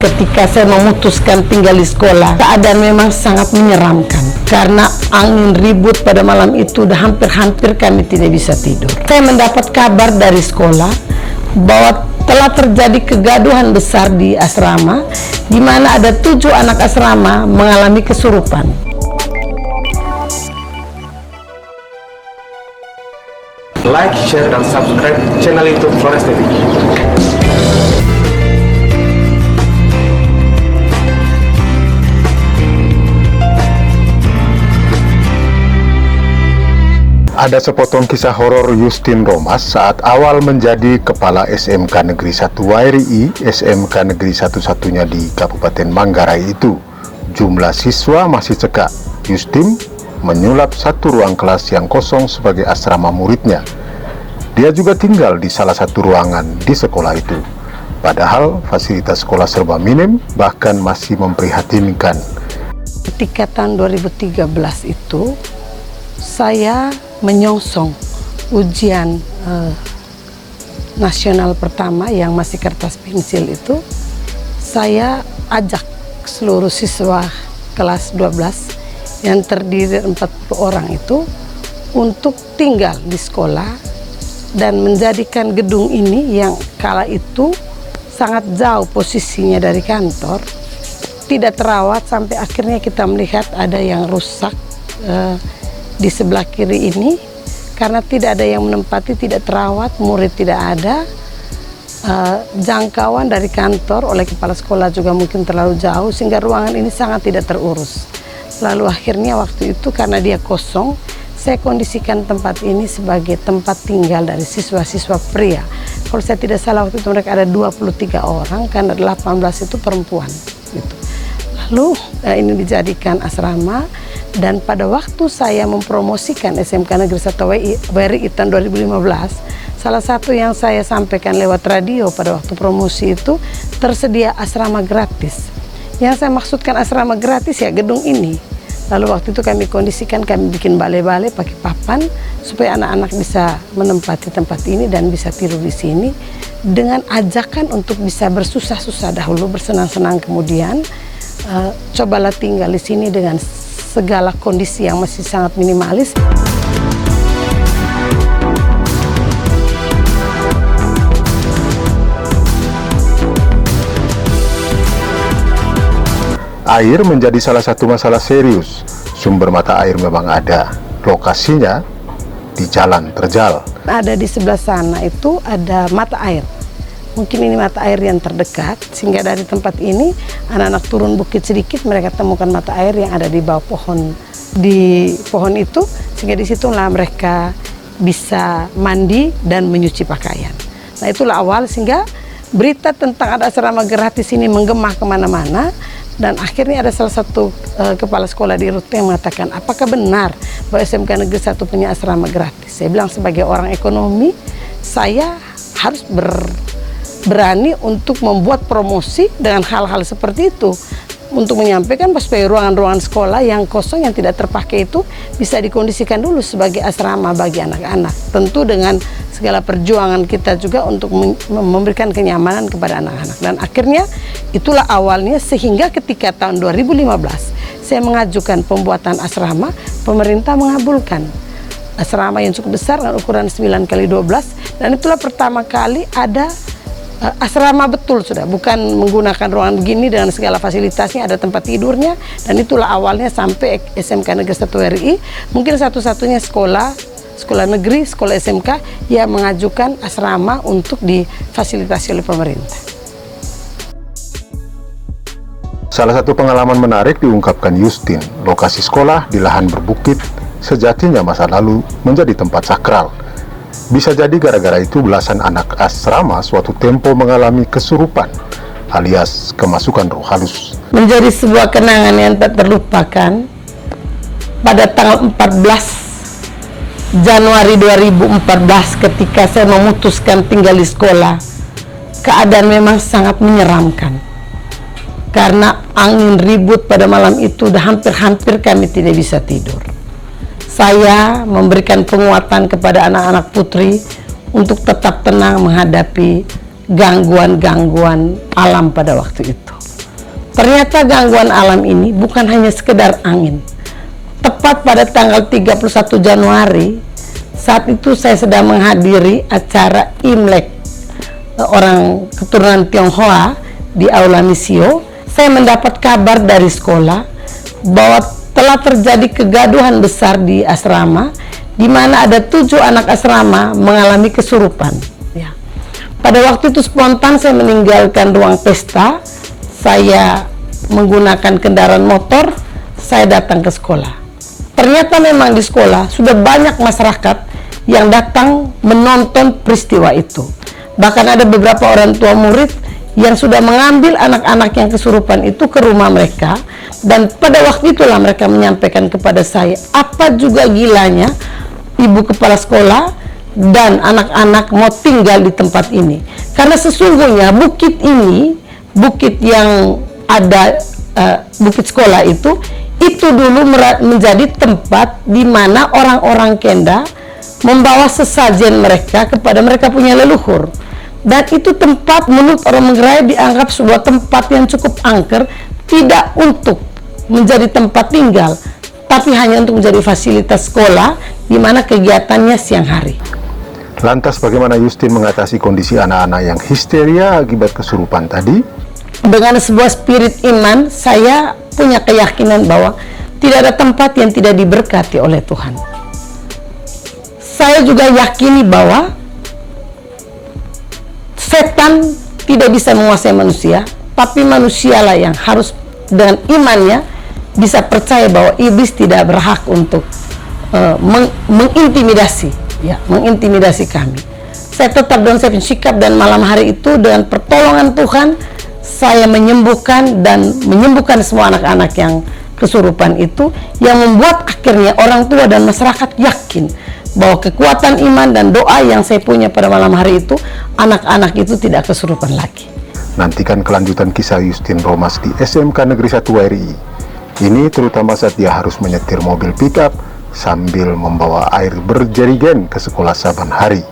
Ketika saya memutuskan tinggal di sekolah, keadaan memang sangat menyeramkan. Karena angin ribut pada malam itu, udah hampir-hampir kami tidak bisa tidur. Saya mendapat kabar dari sekolah bahwa telah terjadi kegaduhan besar di asrama, di mana ada 7 anak asrama mengalami kesurupan. Like, share, dan subscribe channel YouTube Flores TV. Ada sepotong kisah horor Justin Romas saat awal menjadi Kepala SMK Negeri 1 WRI, SMK Negeri satu-satunya di Kabupaten Manggarai itu. Jumlah siswa masih cekak. Justin menyulap satu ruang kelas yang kosong sebagai asrama muridnya. Dia juga tinggal di salah satu ruangan di sekolah itu. Padahal fasilitas sekolah serba minim, bahkan masih memprihatinkan. Ketika tahun 2013 itu, saya menyongsong ujian nasional pertama yang masih kertas pensil itu. Saya ajak seluruh siswa kelas 12 yang terdiri 40 orang itu untuk tinggal di sekolah dan menjadikan gedung ini yang kala itu sangat jauh posisinya dari kantor, tidak terawat, sampai akhirnya kita melihat ada yang rusak di sebelah kiri ini karena tidak ada yang menempati, tidak terawat, murid tidak ada, jangkauan dari kantor oleh kepala sekolah juga mungkin terlalu jauh sehingga ruangan ini sangat tidak terurus. Lalu akhirnya waktu itu karena dia kosong, saya kondisikan tempat ini sebagai tempat tinggal dari siswa-siswa pria. Kalau saya tidak salah waktu itu mereka ada 23 orang karena 18 itu perempuan gitu. Lalu ini dijadikan asrama. Dan pada waktu saya mempromosikan SMK Negeri 1 WRI tahun 2015, salah satu yang saya sampaikan lewat radio pada waktu promosi itu, tersedia asrama gratis. Yang saya maksudkan asrama gratis ya gedung ini. Lalu waktu itu kami kondisikan, kami bikin balai-balai pakai papan supaya anak-anak bisa menempati tempat ini dan bisa tidur di sini, dengan ajakan untuk bisa bersusah-susah dahulu, bersenang-senang kemudian. Cobalah tinggal di sini dengan segala kondisi yang masih sangat minimalis. Air menjadi salah satu masalah serius. Sumber mata air memang ada. Lokasinya di jalan terjal. Ada di sebelah sana itu ada mata air. Mungkin ini mata air yang terdekat, sehingga dari tempat ini anak-anak turun bukit sedikit mereka temukan mata air yang ada di bawah pohon. Di pohon itu, sehingga disitulah mereka bisa mandi dan menyuci pakaian. Nah itulah awal sehingga berita tentang ada asrama gratis ini menggema kemana-mana. Dan akhirnya ada salah satu kepala sekolah di Rute yang mengatakan, apakah benar bahwa SMK Negeri 1 punya asrama gratis? Saya bilang sebagai orang ekonomi, saya harus berani untuk membuat promosi dengan hal-hal seperti itu, untuk menyampaikan supaya ruangan-ruangan sekolah yang kosong yang tidak terpakai itu bisa dikondisikan dulu sebagai asrama bagi anak-anak, tentu dengan segala perjuangan kita juga untuk memberikan kenyamanan kepada anak-anak. Dan akhirnya itulah awalnya, sehingga ketika tahun 2015 saya mengajukan pembuatan asrama, pemerintah mengabulkan asrama yang cukup besar dengan ukuran 9x12, dan itulah pertama kali ada asrama betul, sudah bukan menggunakan ruangan begini dengan segala fasilitasnya, ada tempat tidurnya. Dan itulah awalnya sampai SMK Negeri 1 WRI mungkin satu-satunya sekolah negeri, sekolah SMK yang mengajukan asrama untuk difasilitasi oleh pemerintah. Salah satu pengalaman menarik diungkapkan Justin. Lokasi sekolah di lahan berbukit sejatinya masa lalu menjadi tempat sakral. Bisa jadi gara-gara itu belasan anak asrama suatu tempo mengalami kesurupan alias kemasukan roh halus. Menjadi sebuah kenangan yang tak terlupakan, pada tanggal 14 Januari 2014 ketika saya memutuskan tinggal di sekolah, keadaan memang sangat menyeramkan. Karena angin ribut pada malam itu, udah hampir-hampir kami tidak bisa tidur. Saya memberikan penguatan kepada anak-anak putri untuk tetap tenang menghadapi gangguan-gangguan alam pada waktu itu. Ternyata gangguan alam ini bukan hanya sekedar angin. Tepat pada tanggal 31 Januari, saat itu saya sedang menghadiri acara Imlek orang keturunan Tionghoa di Aula Misio. Saya mendapat kabar dari sekolah bahwa telah terjadi kegaduhan besar di asrama, di mana ada 7 anak asrama mengalami kesurupan. Ya. Pada waktu itu spontan saya meninggalkan ruang pesta, saya menggunakan kendaraan motor, saya datang ke sekolah. Ternyata memang di sekolah sudah banyak masyarakat yang datang menonton peristiwa itu. Bahkan ada beberapa orang tua murid yang sudah mengambil anak-anak yang kesurupan itu ke rumah mereka, dan pada waktu itulah mereka menyampaikan kepada saya apa juga gilanya ibu kepala sekolah dan anak-anak mau tinggal di tempat ini. Karena sesungguhnya bukit ini, bukit yang ada bukit sekolah itu dulu menjadi tempat di mana orang-orang Kenda membawa sesajen mereka kepada mereka punya leluhur. Dan itu tempat menurut orang Manggarai dianggap sebuah tempat yang cukup angker, tidak untuk menjadi tempat tinggal, tapi hanya untuk menjadi fasilitas sekolah di mana kegiatannya siang hari. Lantas bagaimana Justin mengatasi kondisi anak-anak yang histeria akibat kesurupan tadi? Dengan sebuah spirit iman, saya punya keyakinan bahwa tidak ada tempat yang tidak diberkati oleh Tuhan. Saya juga yakini bahwa setan tidak bisa menguasai manusia, tapi manusialah yang harus dengan imannya bisa percaya bahwa iblis tidak berhak untuk mengintimidasi kami. Saya tetap dengan saya sikap, dan malam hari itu dengan pertolongan Tuhan saya menyembuhkan semua anak-anak yang kesurupan itu, yang membuat akhirnya orang tua dan masyarakat yakin bahwa kekuatan iman dan doa yang saya punya pada malam hari itu, anak-anak itu tidak kesurupan lagi. Nantikan kelanjutan kisah Justin Romas di SMK Negeri 1 WRI. Ini terutama saat dia harus menyetir mobil pickup sambil membawa air berjerigen ke sekolah saban hari.